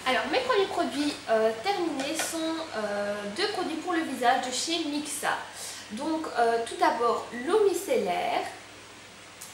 Alors mes premiers produits terminés sont deux produits pour le visage de chez Mixa. Donc tout d'abord l'eau micellaire.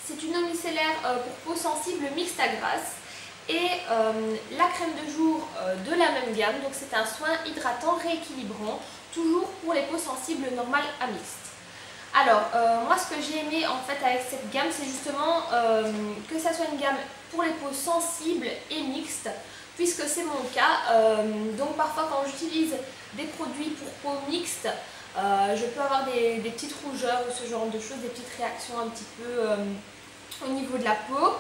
C'est une eau micellaire pour peau sensible mixte à grasse. Et la crème de jour de la même gamme. Donc c'est un soin hydratant rééquilibrant, toujours pour les peaux sensibles normales à mixtes. Alors moi ce que j'ai aimé en fait avec cette gamme, c'est justement que ça soit une gamme pour les peaux sensibles et mixtes, puisque c'est mon cas. Donc parfois quand j'utilise des produits pour peau mixte, je peux avoir des petites rougeurs ou ce genre de choses, des petites réactions un petit peu au niveau de la peau.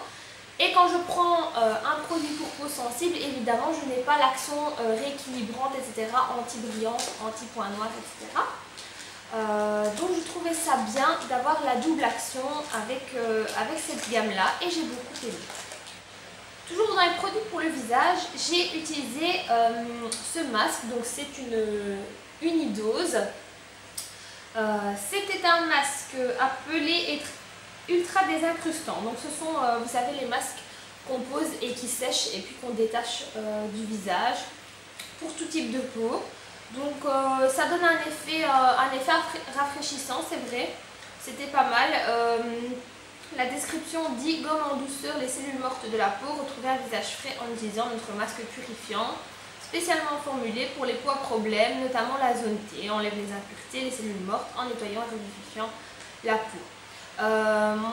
Et quand je prends un produit pour peau sensible, évidemment je n'ai pas l'action rééquilibrante, etc., anti-brillante, anti-point noir, etc. Donc je trouvais ça bien d'avoir la double action avec cette gamme là, et j'ai beaucoup aimé. Toujours dans les produits pour le visage, j'ai utilisé ce masque. Donc c'est une unidose. C'était un masque appelé ultra désincrustant. Donc ce sont, vous savez, les masques qu'on pose et qui sèchent et puis qu'on détache du visage pour tout type de peau. Donc ça donne un effet rafraîchissant, c'est vrai, c'était pas mal. La description dit: gomme en douceur les cellules mortes de la peau, retrouvez un visage frais en utilisant notre masque purifiant, spécialement formulé pour les peaux à problème, notamment la zone T, enlève les impuretés, les cellules mortes en nettoyant et vivifiant la peau.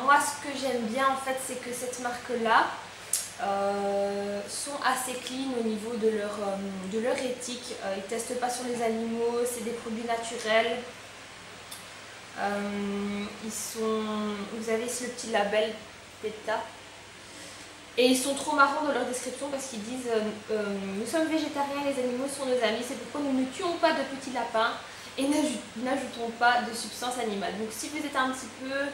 Moi ce que j'aime bien en fait, c'est que cette marque là sont assez clean au niveau de leur éthique. Ils ne testent pas sur les animaux, c'est des produits naturels. Vous avez ici le petit label PETA. Et ils sont trop marrants dans leur description parce qu'ils disent nous sommes végétariens, les animaux sont nos amis, c'est pourquoi nous ne tuons pas de petits lapins et n'ajoutons pas de substances animales. Donc si vous êtes un petit peu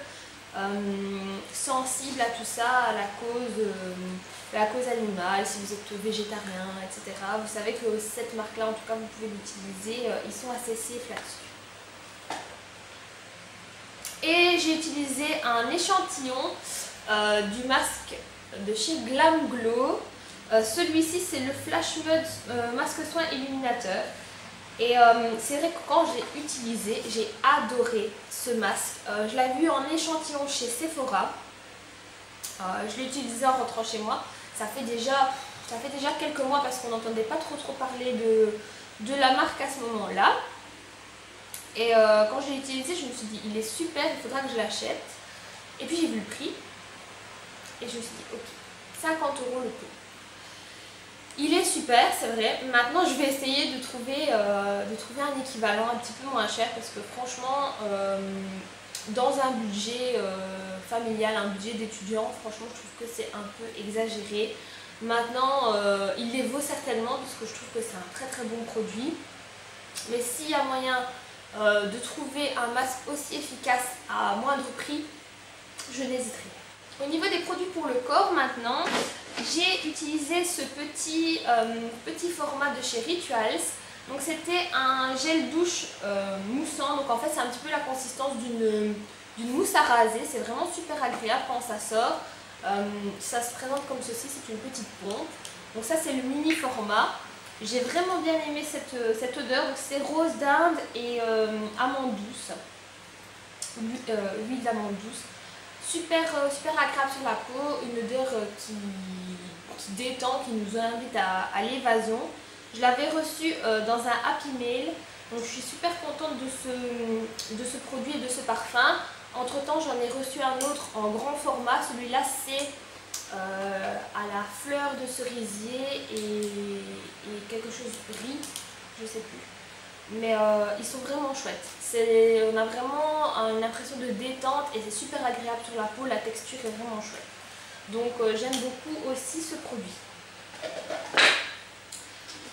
sensible à tout ça, à la cause animale, si vous êtes végétarien, etc., vous savez que cette marque là, en tout cas, vous pouvez l'utiliser, ils sont assez safe là-dessus. Et j'ai utilisé un échantillon du masque de chez Glam Glow. Celui-ci c'est le Flash Mud masque soin illuminateur. Et c'est vrai que quand j'ai utilisé, j'ai adoré ce masque. Je l'ai vu en échantillon chez Sephora. Je l'ai utilisé en rentrant chez moi. Ça fait déjà quelques mois parce qu'on n'entendait pas trop parler de la marque à ce moment-là. Et quand je l'ai utilisé, je me suis dit il est super, il faudra que je l'achète. Et puis j'ai vu le prix. Et je me suis dit ok, 50 € le pot. Il est super, c'est vrai. Maintenant, je vais essayer de trouver un équivalent un petit peu moins cher parce que franchement, dans un budget familial, un budget d'étudiant, franchement, je trouve que c'est un peu exagéré. Maintenant, il les vaut certainement parce que je trouve que c'est un très bon produit. Mais s'il y a moyen de trouver un masque aussi efficace à moindre prix, je n'hésiterai pas. Au niveau des produits pour le corps maintenant, j'ai utilisé ce petit format de chez Rituals. Donc c'était un gel douche moussant. Donc en fait c'est un petit peu la consistance d'une mousse à raser. C'est vraiment super agréable quand ça sort. Ça se présente comme ceci, c'est une petite pompe. Donc ça c'est le mini format. J'ai vraiment bien aimé cette odeur. C'est rose d'Inde et amande douce. Huile d'amande douce. Super agréable sur la peau, une odeur qui détend, qui nous invite à l'évasion. Je l'avais reçu dans un Happy Mail, donc je suis super contente de ce produit et de ce parfum. Entre temps j'en ai reçu un autre en grand format, celui-là c'est à la fleur de cerisier et quelque chose de riz, je sais plus. Mais ils sont vraiment chouettes. On a vraiment une impression de détente et c'est super agréable sur la peau, la texture est vraiment chouette. Donc j'aime beaucoup aussi ce produit.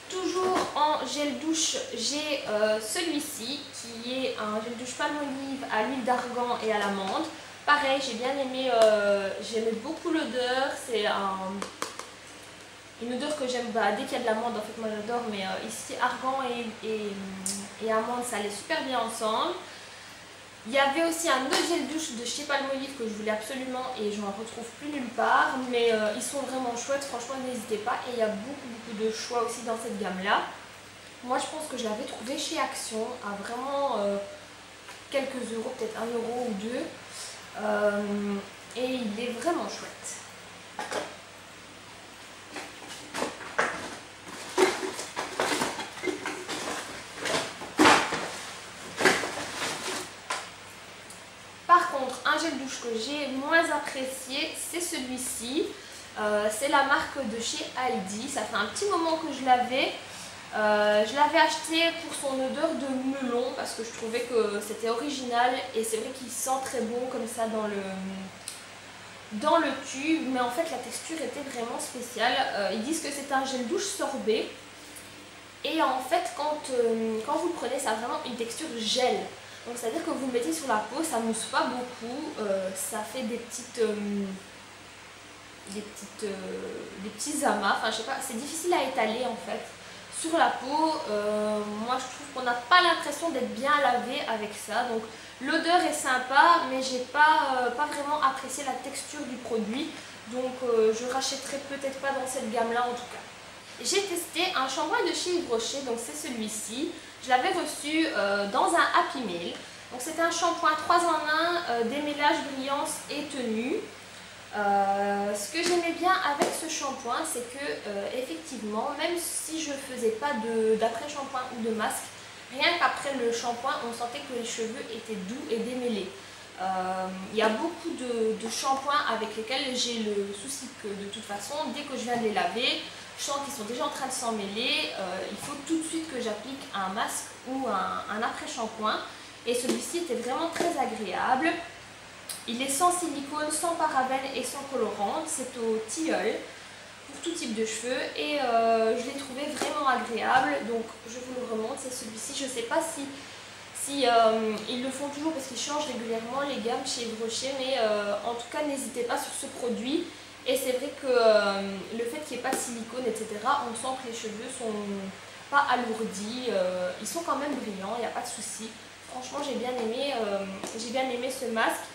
Toujours en gel douche, j'ai celui-ci qui est un gel douche palmolive à l'huile d'argan et à l'amande. Pareil, j'ai bien aimé, j'aimais beaucoup l'odeur, c'est une odeur que j'aime dès qu'il y a de l'amande, en fait moi j'adore, mais ici argan et amande ça allait super bien ensemble. Il y avait aussi un autre gel douche de chez Palmolive que je voulais absolument et je n'en retrouve plus nulle part. Mais ils sont vraiment chouettes, franchement n'hésitez pas. Et il y a beaucoup de choix aussi dans cette gamme-là. Moi je pense que je l'avais trouvé chez Action à vraiment quelques euros, peut-être 1 euro ou 2. Et il est vraiment chouette. Par contre, un gel douche que j'ai moins apprécié, c'est celui-ci. C'est la marque de chez Aldi. Ça fait un petit moment que je l'avais. Je l'avais acheté pour son odeur de melon parce que je trouvais que c'était original et c'est vrai qu'il sent très bon comme ça dans le tube, mais en fait la texture était vraiment spéciale. Ils disent que c'est un gel douche sorbet et en fait quand vous le prenez ça a vraiment une texture gel. Donc c'est à dire que vous le mettez sur la peau, ça mousse pas beaucoup, ça fait des petits amas, enfin je sais pas, c'est difficile à étaler en fait. Sur la peau, moi je trouve qu'on n'a pas l'impression d'être bien lavé avec ça. Donc l'odeur est sympa, mais j'ai pas vraiment apprécié la texture du produit. Donc je rachèterai peut-être pas dans cette gamme-là en tout cas. J'ai testé un shampoing de chez Yves Rocher, donc c'est celui-ci. Je l'avais reçu dans un Happy Meal. Donc c'était un shampoing 3 en 1, démêlage, brillance et tenue. Ce que j'aimais bien avec ce shampoing, c'est que effectivement, même si je faisais pas d'après-shampoing ou de masque, rien qu'après le shampoing, on sentait que les cheveux étaient doux et démêlés. Il y a beaucoup de shampoings avec lesquels j'ai le souci que de toute façon, dès que je viens de les laver, je sens qu'ils sont déjà en train de s'en mêler. Il faut tout de suite que j'applique un masque ou un après-shampoing. Et celui-ci était vraiment très agréable. Il est sans silicone, sans parabènes et sans colorant. C'est au tilleul pour tout type de cheveux et je l'ai trouvé vraiment agréable. Donc je vous le remonte, c'est celui-ci. Je ne sais pas si ils le font toujours parce qu'ils changent régulièrement les gammes chez Yves Rocher, mais en tout cas n'hésitez pas sur ce produit. Et c'est vrai que le fait qu'il n'y ait pas de silicone, etc., on sent que les cheveux sont pas alourdis. Ils sont quand même brillants, il n'y a pas de souci. Franchement, j'ai bien aimé ce masque.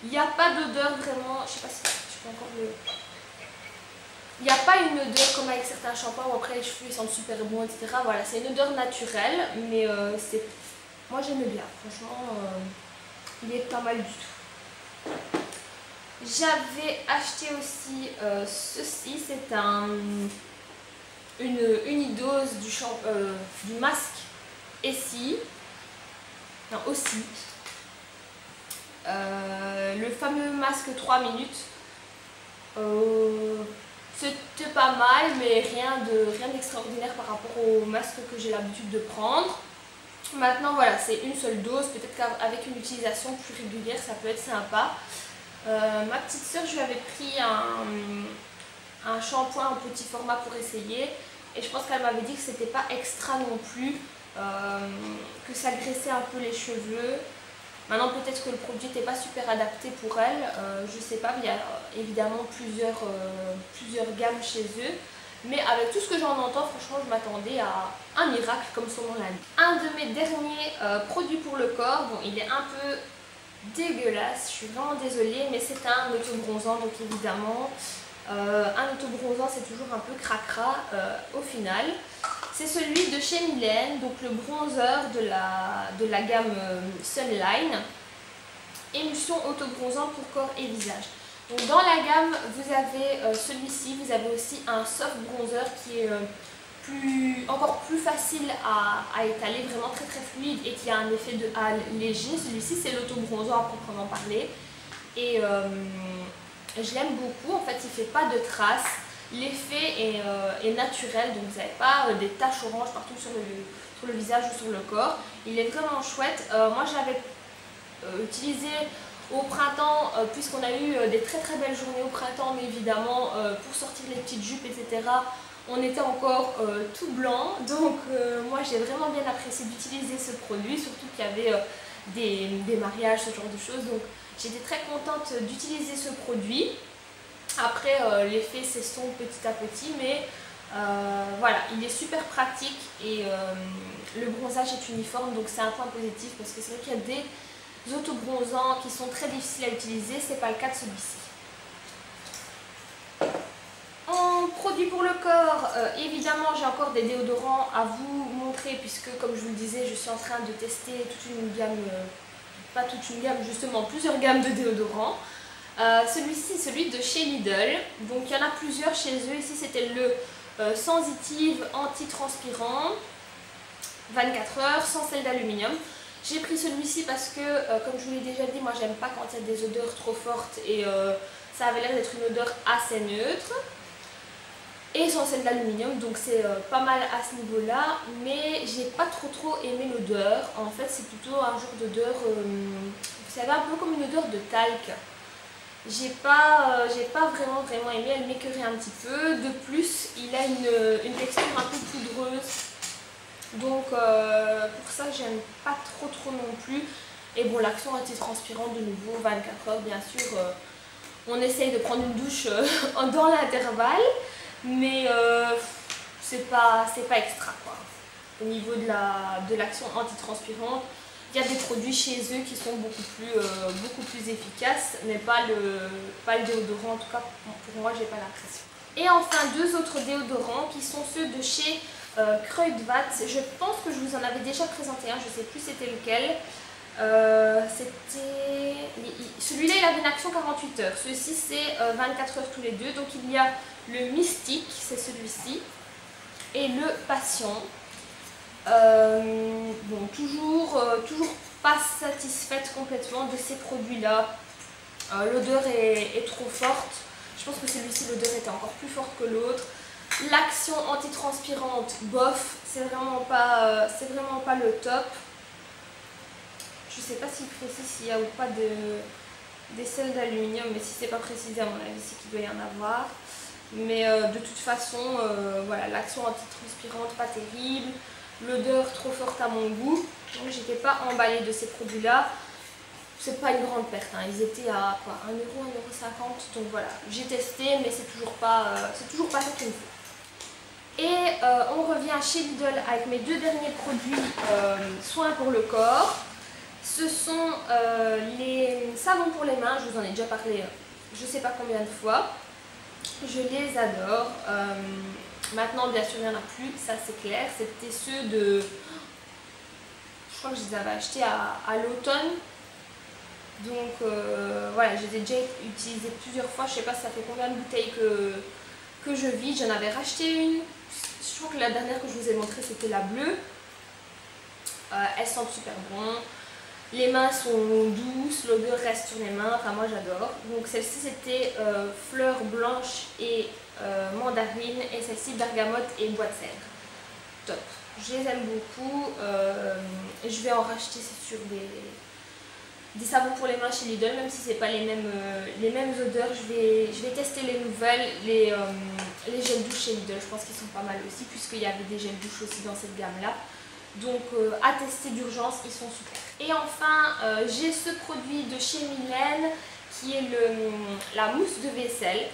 Il n'y a pas d'odeur vraiment, je sais pas si je peux encore le... Il n'y a pas une odeur comme avec certains shampoings où après les cheveux ils sentent super bon, etc. Voilà, c'est une odeur naturelle, mais moi j'aimais bien. Franchement, il est pas mal du tout. J'avais acheté aussi ceci, c'est une unidose du masque Essie. Non, aussi. Le fameux masque 3 minutes. C'était pas mal, mais rien d'extraordinaire par rapport au masque que j'ai l'habitude de prendre. Maintenant voilà, c'est une seule dose, peut-être qu'avec une utilisation plus régulière ça peut être sympa. Ma petite soeur, je lui avais pris un shampoing en petit format pour essayer et je pense qu'elle m'avait dit que c'était pas extra non plus, que ça graissait un peu les cheveux. Maintenant peut-être que le produit n'était pas super adapté pour elle, je sais pas, il y a évidemment plusieurs gammes chez eux. Mais avec tout ce que j'en entends, franchement je m'attendais à un miracle comme son nom l'indique. Un de mes derniers produits pour le corps, bon il est un peu dégueulasse, je suis vraiment désolée, mais c'est un auto-bronzant, donc évidemment un auto-bronzant c'est toujours un peu cracra au final. C'est celui de chez Mylène, donc le bronzer de la gamme Sunline, émulsion auto-bronzant pour corps et visage. Donc dans la gamme, vous avez celui-ci, vous avez aussi un soft bronzer qui est encore plus facile à étaler, vraiment très fluide et qui a un effet de halo léger. Celui-ci c'est l'auto-bronzer à proprement parler et je l'aime beaucoup, en fait il ne fait pas de traces. L'effet est naturel, donc vous n'avez pas des taches oranges partout sur le visage ou sur le corps. Il est vraiment chouette. Moi je l'avais utilisé au printemps, puisqu'on a eu des très belles journées au printemps, mais évidemment pour sortir les petites jupes, etc. on était encore tout blanc. Donc moi j'ai vraiment bien apprécié d'utiliser ce produit, surtout qu'il y avait des mariages, ce genre de choses. Donc j'étais très contente d'utiliser ce produit. Après l'effet s'estompe petit à petit, mais voilà, il est super pratique et le bronzage est uniforme, donc c'est un point positif parce que c'est vrai qu'il y a autobronzants qui sont très difficiles à utiliser, c'est pas le cas de celui-ci. En produit pour le corps, évidemment j'ai encore des déodorants à vous montrer puisque comme je vous le disais je suis en train de tester toute une gamme, pas toute une gamme justement, plusieurs gammes de déodorants. Celui-ci c'est celui de chez Lidl, donc il y en a plusieurs chez eux. Ici c'était le sensitive anti-transpirant 24 heures sans sel d'aluminium. J'ai pris celui-ci parce que comme je vous l'ai déjà dit, moi j'aime pas quand il y a des odeurs trop fortes et ça avait l'air d'être une odeur assez neutre. Et sans sel d'aluminium, donc c'est pas mal à ce niveau-là, mais j'ai pas trop aimé l'odeur. En fait, c'est plutôt un genre d'odeur, vous savez, un peu comme une odeur de talc. J'ai pas vraiment aimé, elle m'écœurait un petit peu. De plus, il a une texture un peu poudreuse, donc pour ça, j'aime pas trop non plus. Et bon, l'action anti-transpirant de nouveau, 24 heures, bien sûr, on essaye de prendre une douche dans l'intervalle. Mais c'est pas extra quoi. Au niveau de l'action antitranspirante, il y a des produits chez eux qui sont beaucoup plus efficaces, mais pas le déodorant, en tout cas pour moi j'ai pas l'impression. Et enfin deux autres déodorants qui sont ceux de chez Kruidvat. Je pense que je vous en avais déjà présenté un, je sais plus c'était lequel. Celui-là il avait une action 48 heures, celui-ci c'est 24 heures tous les deux, donc il y a le Mystique, c'est celui-ci, et le Passion. Bon, toujours pas satisfaite complètement de ces produits-là. L'odeur est trop forte. Je pense que celui-ci, l'odeur était encore plus forte que l'autre. L'action antitranspirante, bof, c'est vraiment pas le top. Je sais pas s'il précise s'il y a ou pas des sels d'aluminium, mais si c'est pas précisé, à mon avis, c'est qu'il doit y en avoir. Mais de toute façon, voilà, l'action antitranspirante pas terrible, l'odeur trop forte à mon goût, donc j'étais pas emballée de ces produits-là. C'est pas une grande perte, hein. Ils étaient à quoi, 1 euro, 1,50 €, donc voilà, j'ai testé, mais c'est toujours pas ça qu'il me faut. Et on revient chez Lidl avec mes deux derniers produits soins pour le corps. Ce sont les savons pour les mains, je vous en ai déjà parlé je sais pas combien de fois. Je les adore. Maintenant, bien sûr, il n'y en a plus, ça c'est clair. C'était ceux de... Je crois que je les avais achetés à l'automne. Donc voilà, je les ai déjà utilisés plusieurs fois. Je sais pas ça fait combien de bouteilles que je vide. J'en avais racheté une. Je crois que la dernière que je vous ai montrée, c'était la bleue. Elles sentent super bon. Les mains sont douces, l'odeur reste sur les mains, enfin moi j'adore. Donc celle-ci c'était fleur blanche et mandarine, et celle-ci bergamote et bois de cèdre. Top, je les aime beaucoup. Je vais en racheter c'est sûr des savons pour les mains chez Lidl, même si c'est pas les mêmes odeurs. Je vais tester les nouvelles, les gels douche chez Lidl, je pense qu'ils sont pas mal aussi, puisqu'il y avait des gels douche aussi dans cette gamme là. Donc à tester d'urgence, ils sont super. Et enfin, j'ai ce produit de chez Mylène qui est la mousse de vaisselle.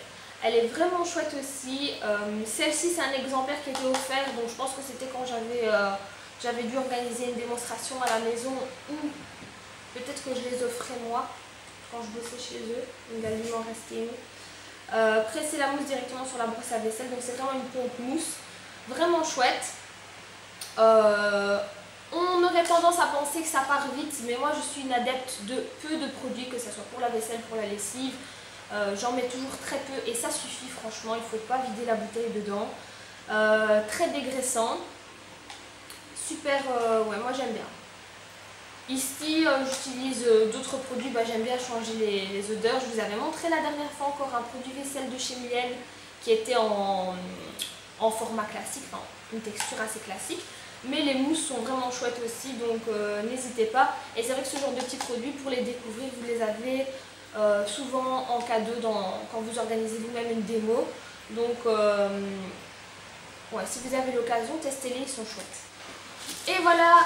Elle est vraiment chouette aussi. Celle-ci, c'est un exemplaire qui était offert, donc je pense que c'était quand j'avais dû organiser une démonstration à la maison, ou peut-être que je les offrais moi quand je bossais chez eux. Il a dû m'en rester une. Presser la mousse directement sur la brosse à vaisselle, donc c'est vraiment une pompe mousse vraiment chouette. On aurait tendance à penser que ça part vite, mais moi je suis une adepte de peu de produits, que ce soit pour la vaisselle, pour la lessive. J'en mets toujours très peu et ça suffit franchement, il ne faut pas vider la bouteille dedans. Très dégraissant, super, ouais moi j'aime bien. Ici j'utilise d'autres produits, j'aime bien changer les odeurs. Je vous avais montré la dernière fois encore un produit vaisselle de chez Mylène qui était en format classique, enfin une texture assez classique. Mais les mousses sont vraiment chouettes aussi, donc n'hésitez pas. Et c'est vrai que ce genre de petits produits, pour les découvrir, vous les avez souvent en cadeau quand vous organisez vous-même une démo. Donc ouais, si vous avez l'occasion, testez-les, ils sont chouettes. Et voilà,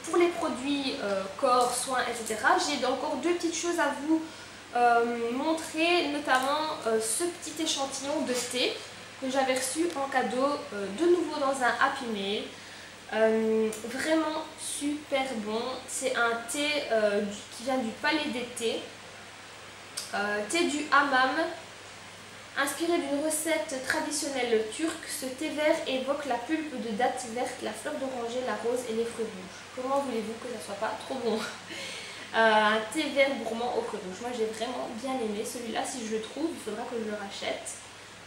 pour les produits corps, soins, etc. J'ai encore deux petites choses à vous montrer, notamment ce petit échantillon de thé que j'avais reçu en cadeau de nouveau dans un Happy Mail. Vraiment super bon. C'est un thé qui vient du Palais des Thés. Thé du hammam. Inspiré d'une recette traditionnelle turque, ce thé vert évoque la pulpe de dattes vertes, la fleur d'oranger, la rose et les fruits rouges. Comment voulez-vous que ça soit pas trop bon? Un thé vert gourmand aux fruits rouges. Moi j'ai vraiment bien aimé celui-là. Si je le trouve, il faudra que je le rachète.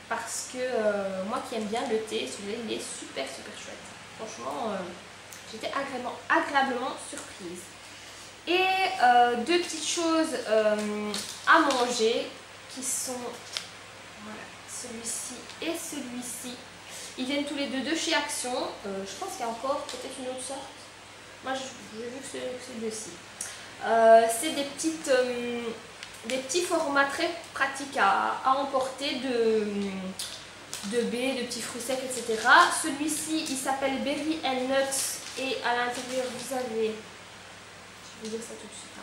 Parce que moi qui aime bien le thé, celui-là il est super chouette. Franchement, j'étais agréablement surprise. Et deux petites choses à manger qui sont... Voilà, celui-ci et celui-ci. Ils viennent tous les deux de chez Action. Je pense qu'il y a encore peut-être une autre sorte. Moi j'ai vu que c'est deux-ci. C'est des petits formats très pratiques à emporter de baies, de petits fruits secs, etc. Celui-ci il s'appelle Berry and Nuts et à l'intérieur vous avez, je vais vous dire ça tout de suite,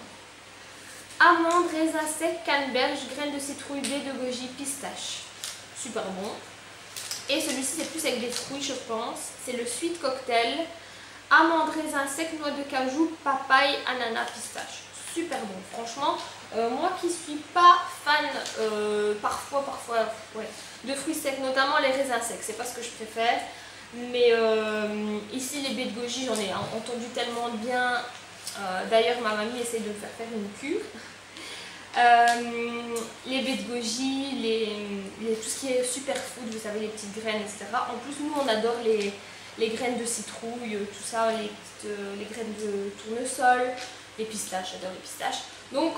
amandes, raisins secs, canneberge, graines de citrouille, baies de goji, pistache. Super bon. Et celui-ci c'est plus avec des fruits je pense. C'est le sweet cocktail. Amandes, raisins secs, noix de cajou, papaye, ananas, pistache. Super bon. Franchement, moi qui suis pas fan parfois ouais, de fruits secs, notamment les raisins secs. C'est pas ce que je préfère. Mais ici les baies de goji, j'en ai entendu tellement de bien. D'ailleurs ma mamie essaye de me faire une cure. Les baies de goji, tout ce qui est superfood, vous savez les petites graines, etc. En plus nous on adore les graines de citrouille, tout ça, les graines de tournesol, les pistaches, j'adore les pistaches. Donc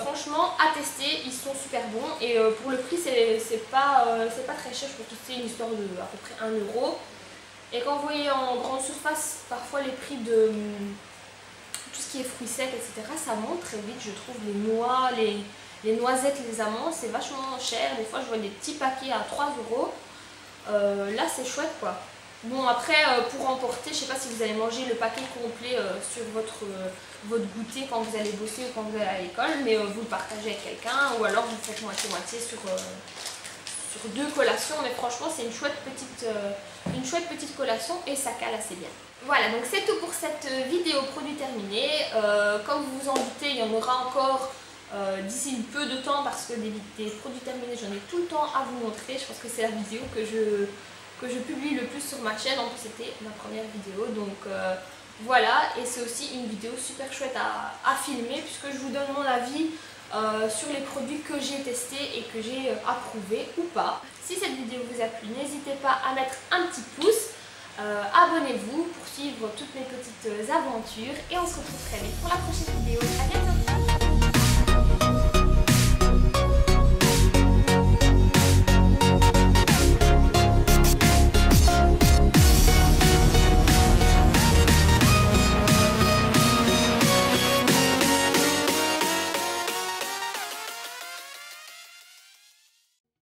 franchement à tester, ils sont super bons et pour le prix c'est pas très cher, je pense que c'est une histoire de à peu près 1 €. Et quand vous voyez en grande surface parfois les prix de tout ce qui est fruits secs, etc., ça monte très vite, je trouve. Les noix, les noisettes, les amandes, c'est vachement cher. Des fois, je vois des petits paquets à 3 €. Là, c'est chouette, quoi. Bon, après, pour emporter, je sais pas si vous allez manger le paquet complet sur votre goûter quand vous allez bosser ou quand vous allez à l'école, mais vous le partagez avec quelqu'un, ou alors vous faites moitié-moitié sur 2 collations. Mais franchement, c'est une chouette petite collation et ça cale assez bien. Voilà, donc c'est tout pour cette vidéo produit terminé. Comme vous vous en doutez, il y en aura encore d'ici peu de temps parce que des produits terminés, j'en ai tout le temps à vous montrer. Je pense que c'est la vidéo que je publie le plus sur ma chaîne. En plus, c'était ma première vidéo. Donc voilà, et c'est aussi une vidéo super chouette à filmer puisque je vous donne mon avis sur les produits que j'ai testés et que j'ai approuvés ou pas. Si cette vidéo vous a plu, n'hésitez pas à mettre un petit pouce. Abonnez-vous pour suivre toutes mes petites aventures et on se retrouve très vite pour la prochaine vidéo. À bientôt.